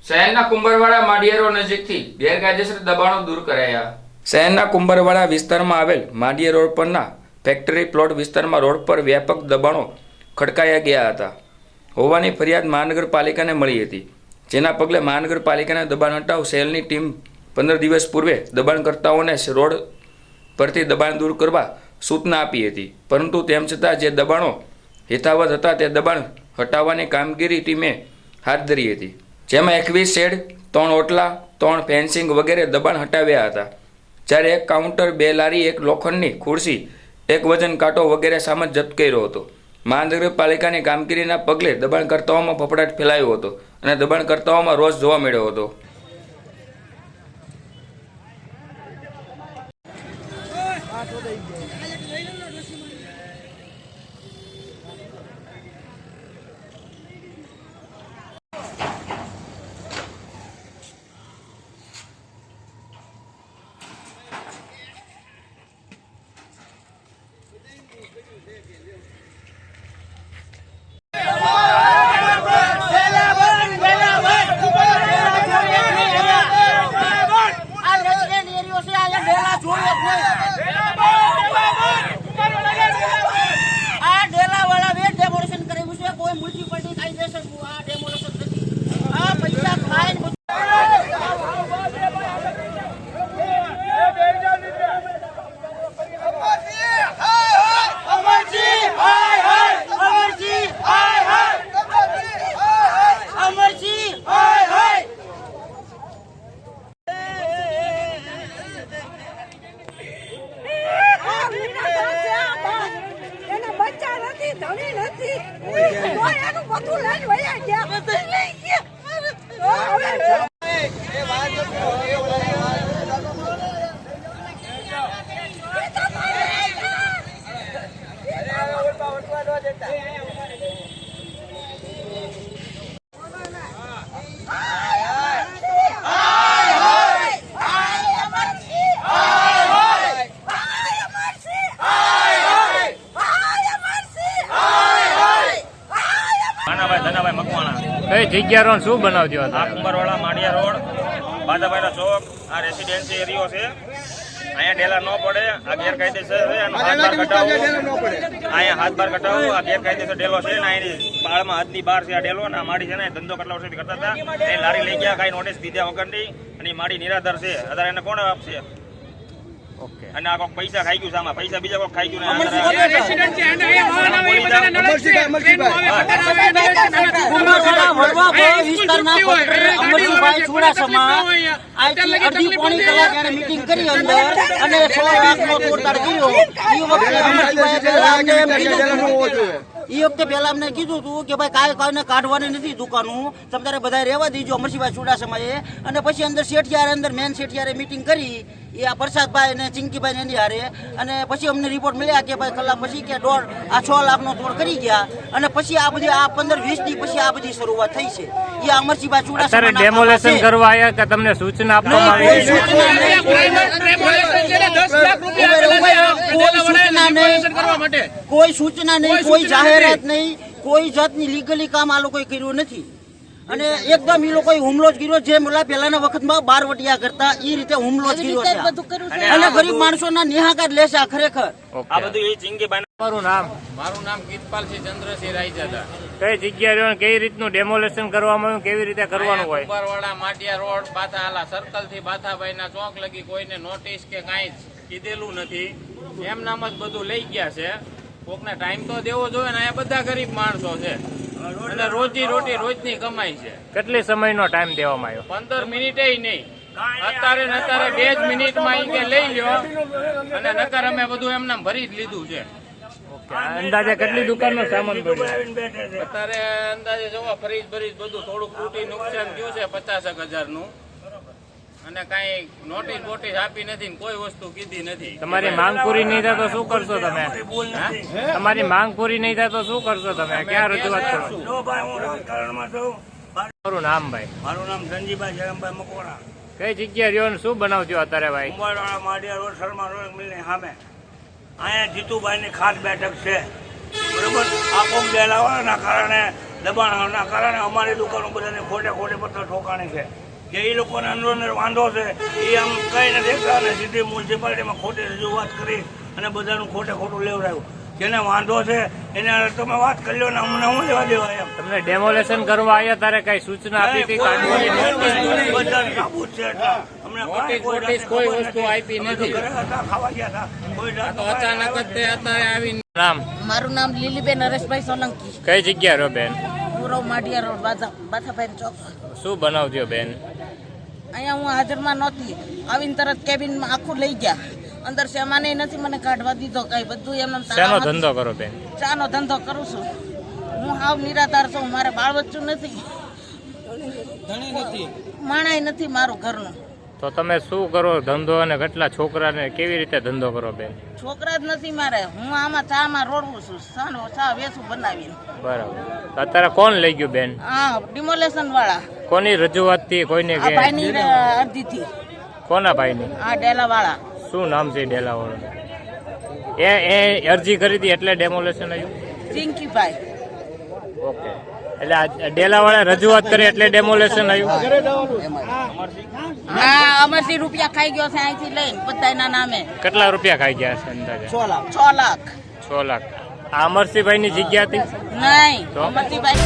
શહેરના કુંભરવાડા માડિયા રોડ નજીકથી ગેરકાયદેસર દબાણો દૂર કરાયા। શહેરના કુંભરવાડા વિસ્તારમાં આવેલ માડિયા રોડ પરના ફેક્ટરી પ્લોટ વિસ્તારમાં રોડ પર વ્યાપક દબાણો ખડકાયા ગયા હતા હોવાની ફરિયાદ મહાનગરપાલિકાને મળી હતી, જેના પગલે મહાનગરપાલિકાના દબાણ હટાવ સેલની ટીમ 15 દિવસ પૂર્વે દબાણકર્તાઓને રોડ પરથી દબાણ દૂર કરવા સૂચના આપી હતી, પરંતુ તેમ છતાં જે દબાણો યથાવત હતા તે દબાણ હટાવવાની કામગીરી ટીમે હાથ ધરી હતી, જેમાં 21 શેડ, 3 ઓટલા, 3 ફેન્સિંગ વગેરે દબાણ હટાવ્યા હતા, જ્યારે 1 કાઉન્ટર, 2 લારી, 1 લોખંડની ખુરશી, 1 વજન કાંટો વગેરે સામાન જપ્ત કર્યો હતો। મહાનગરપાલિકાની કામગીરીના પગલે દબાણકર્તાઓમાં ફફડાટ ફેલાયો હતો અને દબાણકર્તાઓમાં રોષ જોવા મળ્યો હતો। કઈ જગ્યા રો શું બનાવજો હતા? કુંભરવાડા માડિયા રોડ, બાદાભાઈનો ચોક, આ રેસિડેન્સી એરિયો છે। અહીંયા ડેલા ન પડે, આ ગેરકાયદેસર છે, આનો હાથ બાર કટાવો, અહીંયા હાથ બાર કટાવો, આ ગેરકાયદેસર ડેલો છે ને અહીંની પાળમાં હાથની બહાર છે આ ડેલો ને આ માડી છે ને ધંધો કેટલા વર્ષથી કરતા હતા, એ લારી લઈ ગયા કાંઈ નોટિસ દીધા વગરની, અને માડી નિરાધાર છે, અત્યારે એને કોણ આપશે? અને આ કોઈક પૈસા ખાઈ ગયું, સામા પૈસા બીજા કોઈ ખાઈ ગયું મીટિંગ કરી અંદર અને 6 લાખનો તોડતાડ કર્યો। એ વખતે પેલા અમને કીધું હતું કે ભાઈ કાંઈ કાઢવાની નથી દુકાનો, તમારે બધા રહેવા દીજો અમરસિંહભાઈ ચુડાસમાએ, અને પછી અંદર શેઠિયારે અંદર મેન શેઠિયારે મીટિંગ કરી એ આ પ્રસાદભાઈ ને ચિંકીભાઈ ને એની હારે, અને પછી અમને રિપોર્ટ મળ્યા કે ભાઈ કલાક પછી કે આ 6 લાખનો તોડ કરી ગયા, અને પછી આ બધી આ 15-20 દી પછી આ બધી શરૂઆત થઈ છે। એ અમરસિંહભાઈ ચુડાસમા ડેમોલેશન કરવા આવ્યા કે તમને સૂચના આપવામાં આવી? કોઈ સૂચના નહીં, કોઈ જાહેરાત નહીં, કોઈ જાતની લીગલી કામ આ લોકોએ કર્યું નથી, અને એકદમ એ લોકોએ હુમલો જ કર્યો, જે પહેલાના વખતમાં બારવટિયા કરતા એ રીતે હુમલો જ કર્યો છે, અને ગરીબ માણસોના નિહાકાર લેશે આ ખરેખર। આ બધું એ ચિંકીભાઈ। મારું નામ ગીતપાલસિંહ ચંદ્રસિંહ રાયજાદા। કઈ જગ્યા રહ્યો, કઈ રીતનું ડેમોલેશન કરવામાં આવ્યું, કેવી રીતે કરવાનું હોય? કુંભરવાડા માટિયા રોડ બાથા સર્કલ થી બાથાભાઈ ના ચોક લગી કોઈને નોટિસ કે કાંઈ કીધેલું નથી, એમ નામ જ બધું લઈ ગયા છે। કોકને ટાઈમ તો દેવો જોઈએ ને, આ બધા ગરીબ માણસો છે અને રોજી રોટી રોજની કમાઈ છે। કેટલી સમયનો ટાઈમ દેવામાં આવ્યો? 15 મિનિટે નહીં, અત્યારે 2 જ મિનિટમાં કે લઈ લ્યો, અને નકર અમે બધું એમને ભરી જ લીધું છે। અંદાજે કેટલી દુકાનનો સામાન પડ્યો? અત્યારે અંદાજે જોવા ફ્રીજ ભરીજ બધું થોડુંક તૂટી નુકસાન થયું છે 50,000 નું, અને કઈ નોટિસ બોટિસ આપી નથી, કોઈ વસ્તુ કીધી નથી। તમારી માંગ પૂરી નહીં થાય તો શું કરશો તમે? તમારી માંગ પૂરી નહીં થાય તો શું કરશો તમે? ક્યાં રજૂઆત કરશો? મારું નામ ભાઈ? મારું નામ ધનજીભાઈ જયરામભાઈ મકવાણા। કઈ જગ્યા રહ્યો, શું બનાવજો અત્યારે ભાઈ? કુંભરવાડા માડિયા રોડ, શર્મા રોડ મિલની સામે અહીંયા જીતુભાઈ ની ખાસ બેઠક છે, બરોબર। આ કોક ડેલાવાળાના કારણે દબાણના કારણે અમારી દુકાનો બધાને ખોટે પત્ર ઠોકાણી છે કે એ લોકોને અંદર વાંધો છે એ આમ કંઈ નથી દેખતા અને સીધી મ્યુનિસિપાલિટીમાં ખોટી રજૂઆત કરી અને બધાનું ખોટું લેવડાવ્યું. જેને વાંધો છે એને તમે વાત કરી લો ને અમને હું લેવા દેવા એમ. તમને ડેમોલેશન કરવા આવ્યા ત્યારે કઈ સૂચના આપી હતી? કાઢવાની બધા નાબૂદ છે એટલે અમને નોટિસ કોઈ વસ્તુ આપી નથી. ઘરે હતા, ખાવા ગયા હતા, કોઈ જાતનો તો અચાનક જ તે અત્યારે આવી. નામ? મારું નામ લીલીબેન હરેશભાઈ સોલંકી, કઈ જગ્યા રહો બેન? પૂરવ માઢિયા રોડ, બાથાભાઈ ચોક. શું બનાવજો બેન? અહીંયા હું હાજરમાં નહોતી, આવીને તરત કેબિનમાં આખું લઈ ગયા. અંદર સામાન નથી મને કાઢવા દીધો, કઈ બધું એમને શેનો ધંધો કરો બેન? ચાનો ધંધો કરું છું. હું હાવ નિરાધાર છું, મારે બાળ બચ્ચું નથી, માણાય નથી મારું ઘરનું. તો તમે શું કરો ધંધો અને કેટલા છોકરાને કેવી રીતે ધંધો કરો બેન? છોકરા જ નથી મારે, હું આમાં ચામાં રોડવું છું, ચા વેસું બનાવીને. બરાબર. તો અત્યારે કોણ લઈ ગયું બેન? હા, ડિમોલેશન વાળા. કોની રજૂઆત થી? કોઈને આ કે ભાઈની અરજીથી. કોના ભાઈની? આ ડેલા વાળા. શું નામ છે ડેલાવાળાનું? એ અરજી કરી હતી એટલે ડેમોલેશન આવ્યું? ચિંકીભાઈ. ઓકે. એટલે આ ડેલાવાળા રજૂઆત કરી એટલે ડેમોલેશન આવ્યું? હા, અમરસિંહ રૂપિયા ખાઈ ગયો છે અહીંથી લઈને બધાના નામે. કેટલા રૂપિયા ખાઈ ગયા છે અંદાજે? 6 લાખ. 6 લાખ. આ અમરસિંહભાઈ ની જગ્યા હતી? નહીં, તો? અમરસિંહભાઈ